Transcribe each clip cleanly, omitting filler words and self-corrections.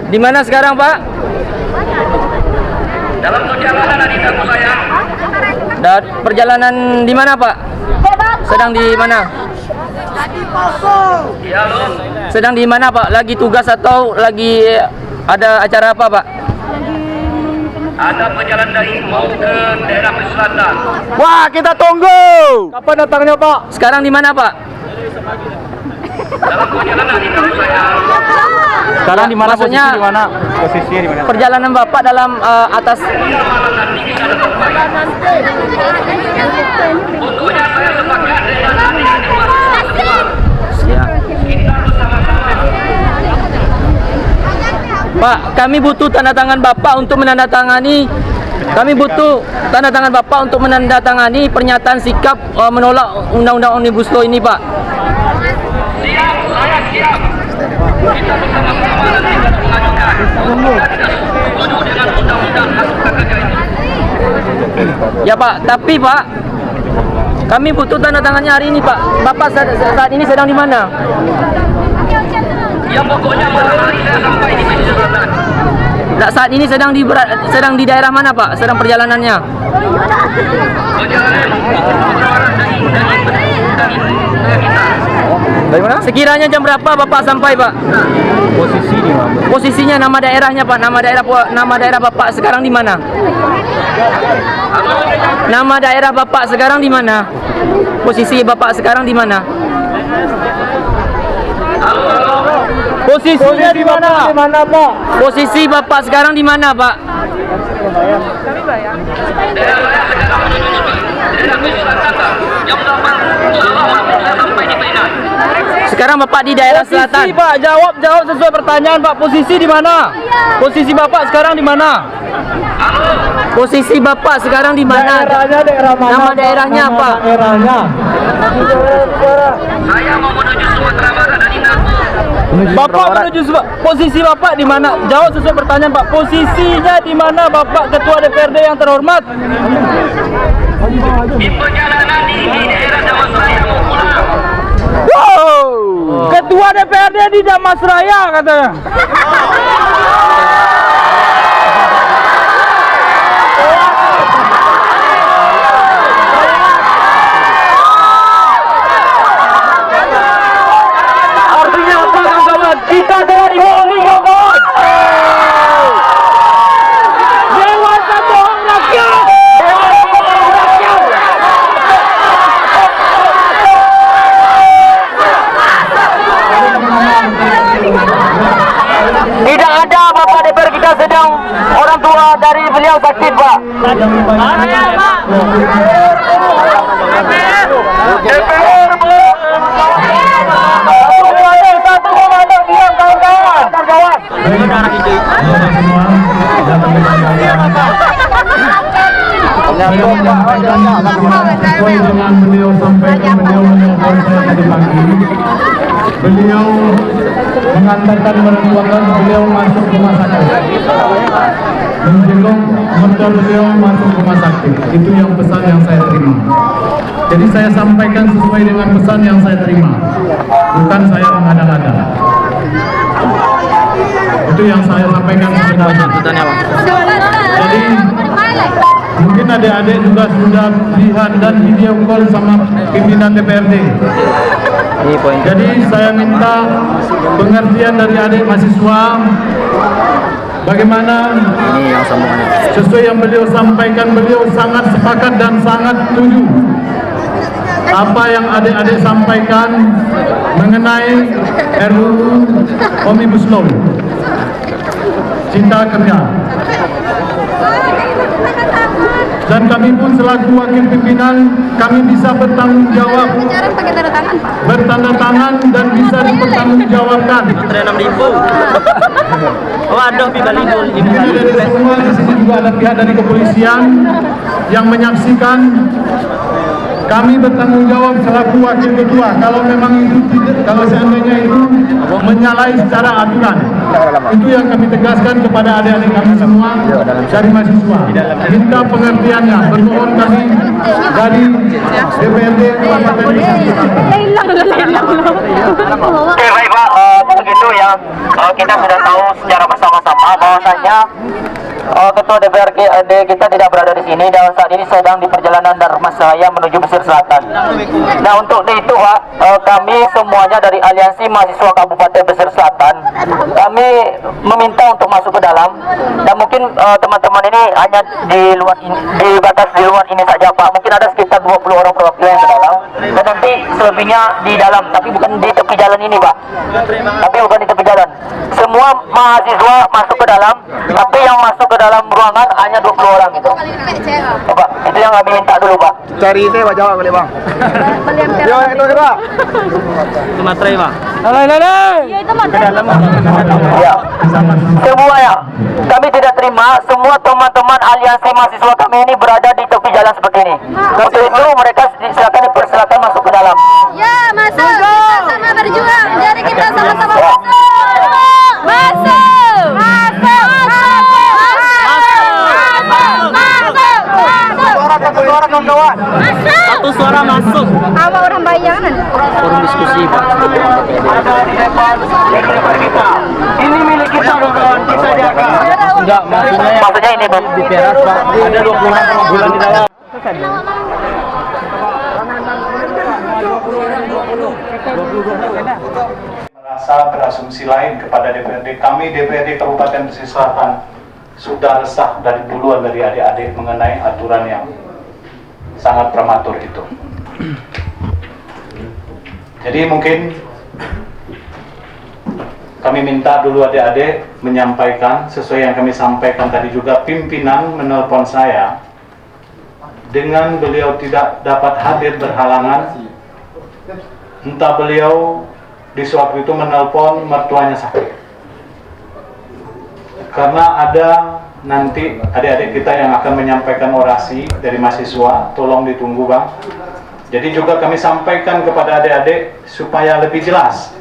Di mana sekarang, Pak? Dalam perjalanan di tamu saya. Dan perjalanan di mana, Pak? Sedang di mana? Ya, lo. Sedang di mana, Pak? Lagi tugas atau lagi ada acara apa, Pak? Ada perjalanan dari mau ke daerah selatan. Wah, kita tunggu. Kapan datangnya, Pak? Sekarang di mana, Pak? Dalam perjalanan di tamu saya. Sekarang di mana? Maksudnya, posisi di mana? Posisinya di mana? perjalanan Bapak dalam atas. Untuknya saya sepakat dengan Ya. Pak, kami butuh tanda tangan Bapak untuk menandatangani. Kami butuh tanda tangan Bapak untuk menandatangani pernyataan sikap menolak Undang-Undang Omnibus Law ini, Pak. siap, saya siap. Kita bersama-sama nanti mengajukan. Kita setuju dengan undang-undang hak pekerja ini. Ya, Pak, tapi Pak, kami butuh tanda tangannya hari ini, Pak. Bapak saat ini sedang di mana? Ya pokoknya malam hari saya sampai di Medan Selatan. Nah, saat ini sedang di daerah mana, Pak? Sedang perjalanannya? Perjalanan dari kita. Dari mana? Sekiranya jam berapa Bapak sampai, Pak? Posisi di mana? Posisinya, nama daerahnya, Pak. Nama daerah Bapak sekarang di mana? Nama daerah Bapak sekarang di mana? Posisi Bapak sekarang di mana? Posisinya di mana? Di mana, Pak? Posisi Bapak sekarang di mana, Pak? Daerah saya sekarang menuju daerah Selatan. Jam 8 saya sampai di Medan. Sekarang Bapak di daerah selatan. Posisi, Pak. Jawab sesuai pertanyaan, Pak. Posisi di mana? Posisi Bapak sekarang di mana? Posisi Bapak sekarang di mana? Daerahnya daerah mana? Nama daerahnya apa? Daerahnya. Saya mau menuju Sumatera Barat dan Indramayu. Bapak menuju posisi Bapak di mana? Jawab sesuai pertanyaan, Pak. Posisinya di mana, Bapak Ketua DPRD yang terhormat? Di perjalanan di daerah Damasraya mau pulang. Wow. Ketua DPRD di Damasraya katanya. Artinya apa, kawan-kawan? Kita adalah bohongi, kawan. Dewan Pembohong Rakyat. Dewan Pembohong Rakyat. Tidak ada, Bapak DPR kita sedang orang tua dari beliau sakit, Pak. DPR, Bu. Satu komandan diam, kawan-kawan. Sesuai dengan beliau sampaikan, beliau menelpon saya tadi pagi. Beliau mengatakan mertuakan beliau masuk rumah sakit. Menjenguk mertua beliau masuk rumah sakit. Itu yang pesan yang saya terima. Jadi saya sampaikan sesuai dengan pesan yang saya terima. Bukan saya mengada-ngada. Itu yang saya sampaikan sebenarnya. Jadi mungkin adik-adik juga sudah lihat dan video call sama pimpinan DPRD. Jadi saya minta pengertian dari adik mahasiswa. Bagaimana sesuai yang beliau sampaikan, beliau sangat sepakat dan sangat setuju apa yang adik-adik sampaikan mengenai RUU Omnibus Law Cipta Kerja. Dan kami pun selaku wakil pimpinan, kami bisa bertanggung jawab, bertanda tangan dan bisa dipertanggungjawabkan. Antara 6.000. Waduh, 3.000. Ini dari semua, di sini juga ada pihak dari kepolisian yang menyaksikan. Kami bertanggung jawab selaku wakil ketua. Kalau memang itu tidak, kalau seandainya itu menyalahi secara aturan, itu yang kami tegaskan kepada adik-adik kami semua dari mahasiswa. Minta pengertiannya. Bermohon kami dari DPRD Kabupaten Jakarta. bahwasanya Ketua DPRD kita tidak berada di sini dan saat ini sedang di perjalanan Dharmasraya menuju Pesisir Selatan. Nah, untuk itu Pak, kami semuanya dari Aliansi Mahasiswa Kabupaten Pesisir Selatan, kami meminta untuk masuk ke dalam. Dan mungkin teman-teman ini hanya di batas di luar ini saja Pak. Mungkin ada sekitar 20 orang perwakilan yang ke dalam. Dan nanti selebihnya di dalam, tapi bukan di tepi jalan ini Pak. Tapi bukan di tepi jalan. Semua mahasiswa masuk ke dalam, tapi yang masuk ke dalam ruangan hanya 20 orang gitu. Pak, itu yang kami minta dulu Pak. Cari saya Pak jawab boleh Bang. Yo, itu kedua. Sumatera Pak. Iya itu Mas. Ya. Semua ya. Kami tidak terima semua teman-teman aliansi mahasiswa kami ini berada di tepi jalan seperti ini. Untuk itu mereka silakan dipersilakan masuk ke dalam. Ya, masuk. Kita sama berjuang. Jadi kita sama-sama masuk. Masuk. Masuk. Satu suara kawan-kawan. Satu suara masuk. Apa orang bayangan? Forum diskusi Pak. Ini milik kita kawan-kawan, kita jaga. Enggak, maksudnya ini di teras Pak. Ada 20 orang bulan di dalam. Merasa berasumsi lain kepada DPRD. Kami DPRD Kabupaten Pesisir Selatan sudah resah dari duluan dari adik-adik mengenai aturan yang sangat prematur itu. Jadi mungkin kami minta dulu adik-adik menyampaikan sesuai yang kami sampaikan tadi juga. Pimpinan menelpon saya dengan beliau tidak dapat hadir berhalangan. Entah beliau di suatu itu menelpon mertuanya sakit. Karena ada nanti adik-adik kita yang akan menyampaikan orasi dari mahasiswa, tolong ditunggu Bang. Jadi juga kami sampaikan kepada adik-adik supaya lebih jelas.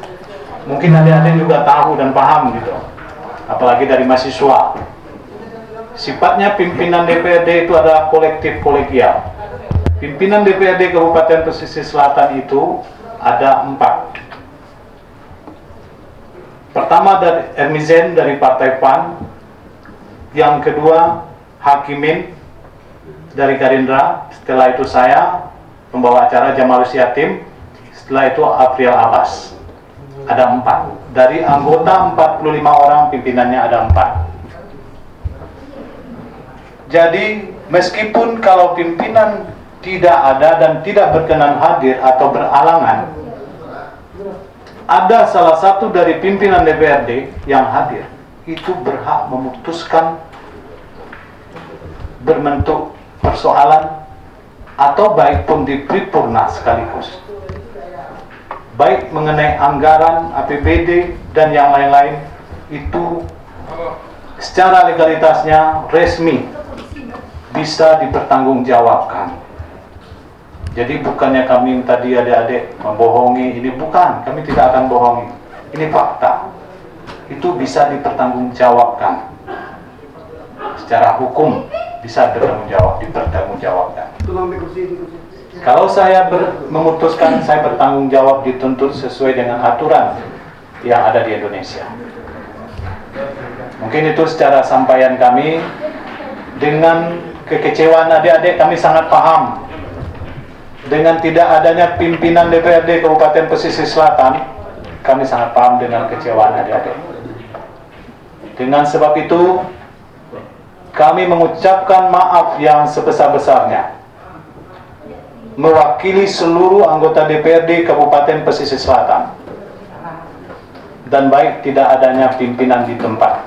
Mungkin adik-adik juga tahu dan paham gitu. Apalagi dari mahasiswa. Sifatnya pimpinan DPRD itu adalah kolektif kolegial. Pimpinan DPRD Kabupaten Pesisir Selatan itu ada 4. Pertama dari Ermizen dari Partai PAN, yang kedua Hakimin dari Gerindra, setelah itu saya, pembawa acara Jamalus Yatim, setelah itu Afril Abbas. Ada 4. Dari anggota 45 orang, pimpinannya ada 4. Jadi meskipun kalau pimpinan tidak ada dan tidak berkenan hadir atau beralangan, ada salah satu dari pimpinan DPRD yang hadir, itu berhak memutuskan berbentuk persoalan atau baik pun di Paripurna sekaligus, baik mengenai anggaran, APBD dan yang lain-lain, itu secara legalitasnya resmi bisa dipertanggungjawabkan. Jadi bukannya kami tadi adik-adik membohongi, ini bukan, kami tidak akan bohongi. Ini fakta. Itu bisa dipertanggungjawabkan. Secara hukum bisa dipertanggungjawabkan. Kalau saya memutuskan saya bertanggung jawab dituntut sesuai dengan aturan yang ada di Indonesia. Mungkin itu secara sampaian kami. Dengan kekecewaan adik-adik kami sangat paham. Dengan tidak adanya pimpinan DPRD Kabupaten Pesisir Selatan, kami sangat paham dengan kecewaan adik-adik. Dengan sebab itu, kami mengucapkan maaf yang sebesar-besarnya, mewakili seluruh anggota DPRD Kabupaten Pesisir Selatan, dan baik tidak adanya pimpinan di tempat.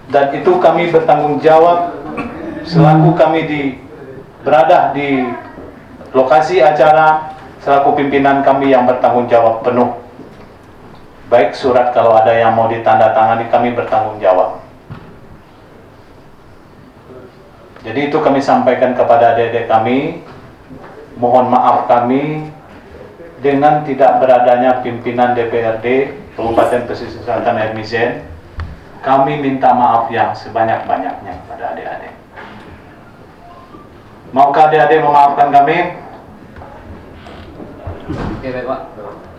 Dan itu kami bertanggung jawab selaku kami berada di lokasi acara, selaku pimpinan kami yang bertanggung jawab penuh. Baik surat kalau ada yang mau ditandatangani, kami bertanggung jawab. Jadi itu kami sampaikan kepada adik-adik kami. Mohon maaf kami dengan tidak beradanya pimpinan DPRD Kabupaten Pesisir Selatan Ermizen. Kami minta maaf yang sebanyak-banyaknya kepada adik-adik. Maukah adik-adik memaafkan kami? Oke baik Pak,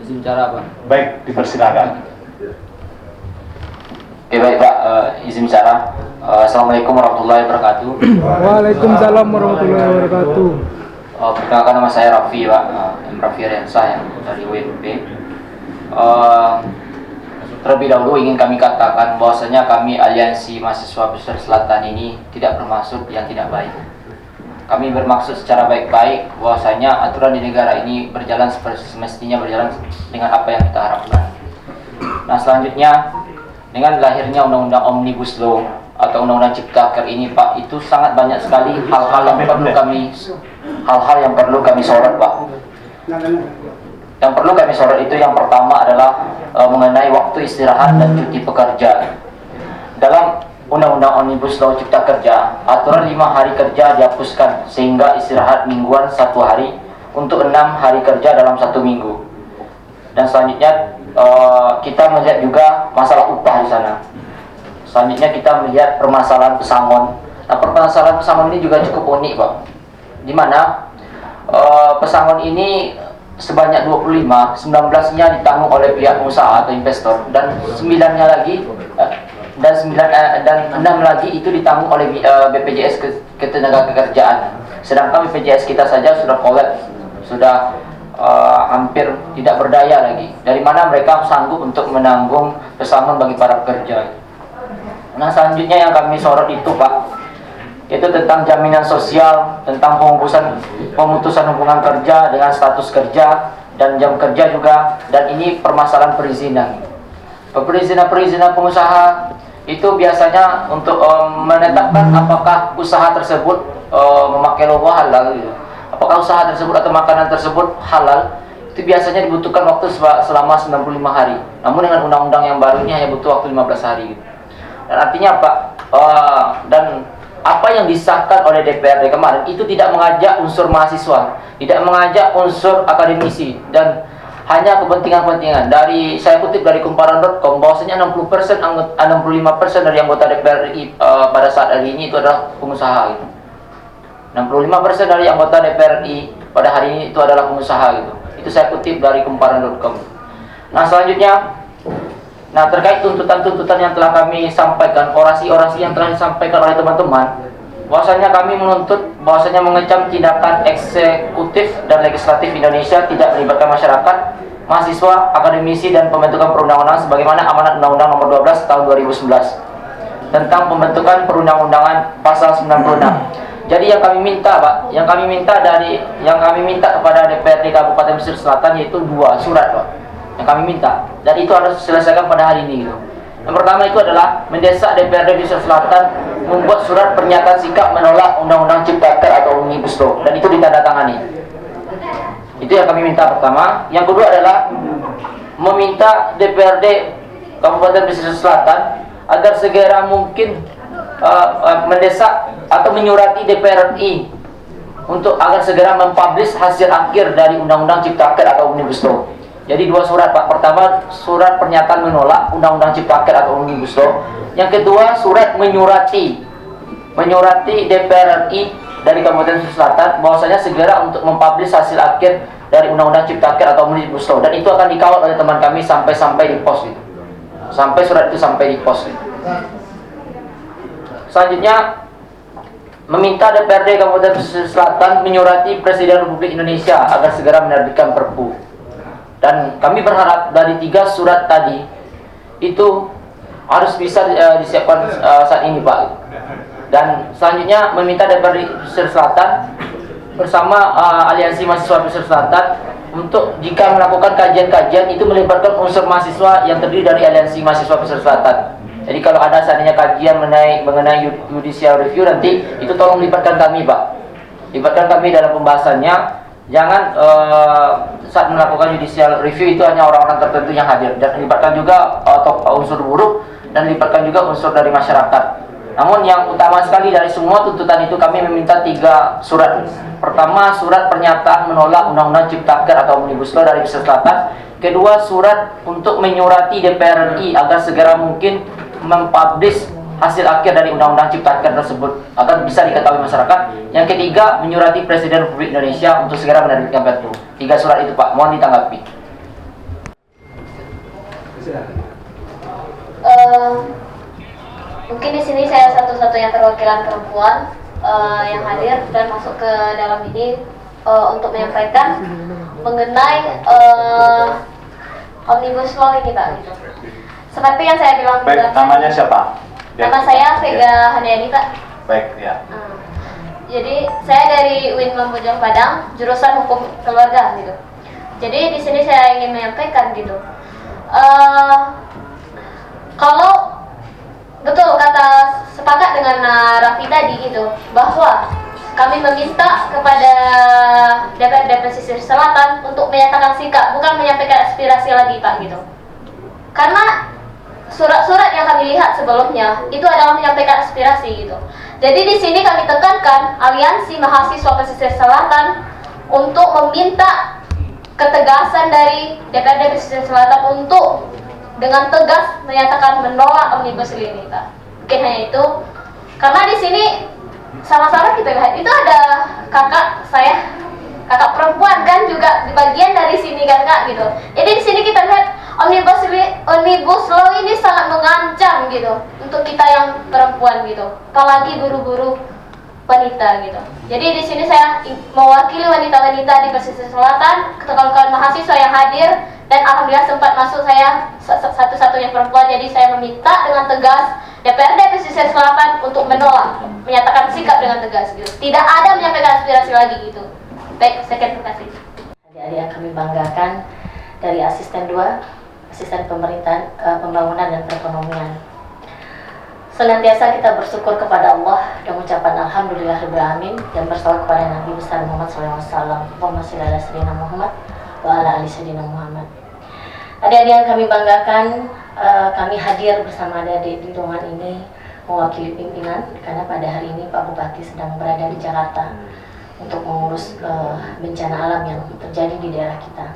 izin bicara Pak. Baik, dipersilakan. Oke baik Pak, izin bicara. Assalamualaikum warahmatullahi wabarakatuh. Waalaikumsalam warahmatullahi wabarakatuh. Perkenalkan nama saya Raffi Pak, Raffi Ariansyah yang dari WNP. Terlebih dahulu ingin kami katakan bahwasanya kami Aliansi Mahasiswa Pesisir Selatan ini tidak bermaksud yang tidak baik. Kami bermaksud secara baik-baik bahwasanya aturan di negara ini berjalan seperti semestinya berjalan dengan apa yang kita harapkan. Nah selanjutnya, dengan lahirnya Undang-Undang Omnibus Law atau Undang-Undang Ciptaker ini Pak, itu sangat banyak sekali hal-hal yang perlu kami sorot Pak. Yang perlu kami sorot itu yang pertama adalah mengenai waktu istirahat dan cuti pekerja. Dalam Undang-Undang Omnibus Law Cipta Kerja, aturan 5 hari kerja dihapuskan sehingga istirahat mingguan 1 hari untuk 6 hari kerja dalam 1 minggu. Dan selanjutnya kita melihat juga masalah upah di sana. Selanjutnya kita melihat permasalahan pesangon. Nah, permasalahan pesangon ini juga cukup unik Pak, di mana pesangon ini sebanyak 25, 19-nya ditanggung oleh pihak pengusaha atau investor, dan 9-nya lagi dan 6 lagi itu ditanggung oleh BPJS Ketenagakerjaan. Sedangkan BPJS kita saja sudah collapse, sudah hampir tidak berdaya lagi. Dari mana mereka sanggup untuk menanggung pesangon bagi para pekerja? Nah selanjutnya yang kami sorot itu Pak, itu tentang jaminan sosial, tentang pemutusan hubungan kerja dengan status kerja dan jam kerja juga, dan ini permasalahan perizinan. Perizinan pengusaha itu biasanya untuk menetapkan apakah usaha tersebut memakai logo halal gitu. Apakah usaha tersebut atau makanan tersebut halal, itu biasanya dibutuhkan waktu selama 95 hari. Namun dengan undang-undang yang baru ini hanya butuh waktu 15 hari gitu. Dan artinya Pak, dan apa yang disahkan oleh DPRD kemarin itu tidak mengajak unsur mahasiswa, tidak mengajak unsur akademisi, dan hanya kepentingan-kepentingan. Dari saya kutip dari kumparan.com bahwasanya 65% dari anggota DPRD pada saat hari ini itu adalah pengusaha gitu. 65% dari anggota DPRD pada hari ini itu adalah pengusaha gitu. Itu saya kutip dari kumparan.com. Nah selanjutnya, terkait tuntutan-tuntutan yang telah kami sampaikan, orasi-orasi yang telah disampaikan oleh teman-teman, bahwasanya kami menuntut bahwasanya mengecam tindakan eksekutif dan legislatif Indonesia tidak melibatkan masyarakat, mahasiswa, akademisi, dan pembentukan perundang-undangan sebagaimana amanat Undang-Undang Nomor 12 Tahun 2011 tentang pembentukan perundang-undangan pasal 96. Jadi yang kami minta Pak, yang kami minta kepada DPRD Kabupaten Pesisir Selatan yaitu 2 surat Pak, yang kami minta, dan itu harus diselesaikan pada hari ini gitu. Yang pertama itu adalah mendesak DPRD Pesisir Selatan membuat surat pernyataan sikap menolak Undang-Undang Ciptaker atau Omnibus Law, dan itu ditandatangani. Itu yang kami minta pertama. Yang kedua adalah meminta DPRD Kabupaten Pesisir Selatan agar segera mungkin mendesak atau menyurati DPR RI untuk agar segera mempublish hasil akhir dari Undang-Undang Ciptaker atau Omnibus Law. Jadi 2 surat Pak. Pertama, surat pernyataan menolak Undang-Undang Ciptaker atau Omnibus Law. Yang kedua, surat menyurati DPR RI dari Kabupaten Pesisir Selatan bahwasanya segera untuk mempublish hasil akhir dari Undang-Undang Ciptaker atau Omnibus Law, dan itu akan dikawal oleh teman kami sampai di pos gitu. Sampai surat itu sampai di pos gitu. Selanjutnya, meminta DPRD Kabupaten Pesisir Selatan menyurati Presiden Republik Indonesia agar segera menerbitkan Perpu. Dan kami berharap dari 3 surat tadi itu harus bisa disiapkan saat ini Pak. Dan selanjutnya meminta DPRD Pesisir Selatan bersama Aliansi Mahasiswa Pesisir Selatan untuk jika melakukan kajian-kajian itu melibatkan unsur mahasiswa yang terdiri dari Aliansi Mahasiswa Pesisir Selatan. Jadi kalau ada seandainya kajian mengenai judicial review nanti itu tolong libatkan kami Pak. Libatkan kami dalam pembahasannya. Jangan saat melakukan judicial review itu hanya orang-orang tertentu yang hadir, dan libatkan juga unsur buruh dan libatkan juga unsur dari masyarakat. Namun yang utama sekali dari semua tuntutan itu kami meminta 3 surat. Pertama, surat pernyataan menolak Undang-Undang Ciptaker atau Omnibus Law dari Pesisir Selatan. Kedua, surat untuk menyurati DPR RI agar segera mungkin mempublish hasil akhir dari Undang-Undang Ciptaker tersebut agar bisa diketahui masyarakat. Yang ketiga, menyurati Presiden Republik Indonesia untuk segera menerbitkan Perpu. 3 surat itu Pak, mohon ditanggapi. Mungkin di sini saya satu-satunya perwakilan perempuan yang hadir dan masuk ke dalam ini untuk menyampaikan mengenai Omnibus Law ini Pak. Gitu. Seperti yang saya bilang. Baik, namanya siapa? Nama saya Vega Handayani Pak. Baik, ya. Jadi saya dari UIN Bojong Padang, jurusan Hukum Keluarga gitu. Jadi di sini saya ingin menyampaikan gitu. Kalau betul kata sepakat dengan Raffi tadi gitu, bahwa kami meminta kepada DPRD Pesisir Selatan untuk menyatakan sikap, bukan menyampaikan aspirasi lagi Pak gitu. Karena surat-surat yang kami lihat sebelumnya itu adalah menyampaikan aspirasi gitu. Jadi di sini kami tekankan Aliansi Mahasiswa Pesisir Selatan untuk meminta ketegasan dari DPRD Pesisir Selatan untuk dengan tegas menyatakan menolak Omnibus Law ini, Pak. Mungkin hanya itu. Karena di sini sama-sama kita lihat itu ada kakak saya, kakak perempuan kan juga di bagian dari sini kan Kak gitu. Jadi di sini kita lihat Omnibus Law ini sangat mengancam gitu untuk kita yang perempuan gitu, apalagi guru-guru wanita gitu. Jadi di sini saya mewakili wanita-wanita di Pesisir Selatan, kawan-kawan mahasiswa yang hadir, dan alhamdulillah sempat masuk saya satu-satunya perempuan. Jadi saya meminta dengan tegas DPRD Pesisir Selatan untuk menolak, menyatakan sikap dengan tegas gitu. Tidak ada menyampaikan aspirasi lagi gitu. Baik, sekian terima kasih. Adik-adik yang kami banggakan dari asisten 2, asisten pemerintahan, pembangunan dan perekonomian. Senantiasa kita bersyukur kepada Allah dan mengucapkan alhamdulillahirabbil alamin dan bersalawat kepada Nabi besar Muhammad SAW. Allahumma shalli ala sayyidina Muhammad wa ala ali sayyidina Muhammad. Adik-adik yang kami banggakan, kami hadir bersama adik-adik di ruangan ini mewakili pimpinan karena pada hari ini Pak Bupati sedang berada di Jakarta untuk mengurus bencana alam yang terjadi di daerah kita.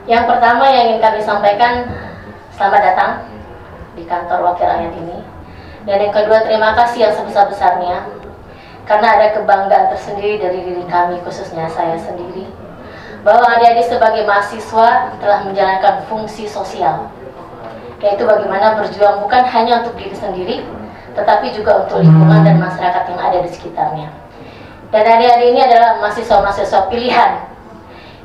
Yang pertama yang ingin kami sampaikan, selamat datang di kantor Wakil Rakyat ini. Dan yang kedua, terima kasih yang sebesar-besarnya karena ada kebanggaan tersendiri dari diri kami, khususnya saya sendiri, bahwa adik-adik sebagai mahasiswa telah menjalankan fungsi sosial, yaitu bagaimana berjuang bukan hanya untuk diri sendiri, tetapi juga untuk lingkungan dan masyarakat yang ada di sekitarnya. Dan adik-adik ini adalah mahasiswa-mahasiswa pilihan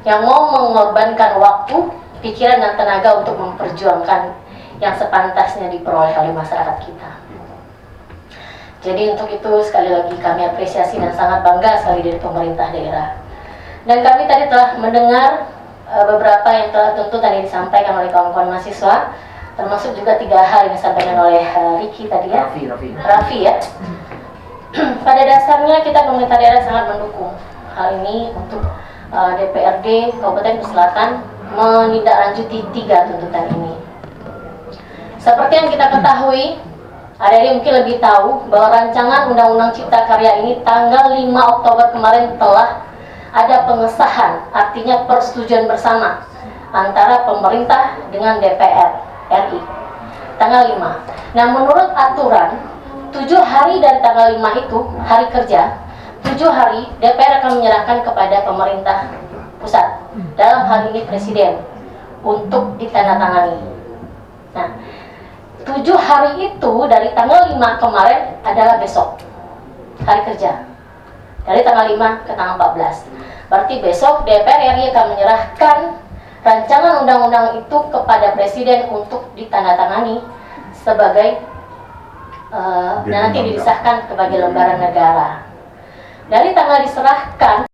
yang mau mengorbankan waktu, pikiran, dan tenaga untuk memperjuangkan yang sepantasnya diperoleh oleh masyarakat kita. Jadi untuk itu sekali lagi kami apresiasi dan sangat bangga sekali dari pemerintah daerah. Dan kami tadi telah mendengar beberapa yang telah tentu tadi disampaikan oleh kawan-kawan mahasiswa, termasuk juga 3 hal yang disampaikan oleh Ricky tadi ya, Raffi ya. Pada dasarnya kita pemerintah daerah sangat mendukung hal ini untuk DPRD Kabupaten Selatan menindaklanjuti 3 tuntutan ini. Seperti yang kita ketahui, adik-adik mungkin lebih tahu bahwa rancangan Undang-Undang Cipta Karya ini tanggal 5 Oktober kemarin telah ada pengesahan, artinya persetujuan bersama antara pemerintah dengan DPR RI. Tanggal 5. Nah, menurut aturan 7 hari dari tanggal 5 itu, hari kerja, 7 hari DPR akan menyerahkan kepada pemerintah pusat, dalam hal ini Presiden, untuk ditandatangani. Nah, 7 hari itu dari tanggal 5 kemarin adalah besok, hari kerja, dari tanggal 5 ke tanggal 14. Berarti besok DPR RI akan menyerahkan rancangan undang-undang itu kepada Presiden untuk ditandatangani sebagai dan nanti disahkan sebagai lembaran negara. Dari tanggal diserahkan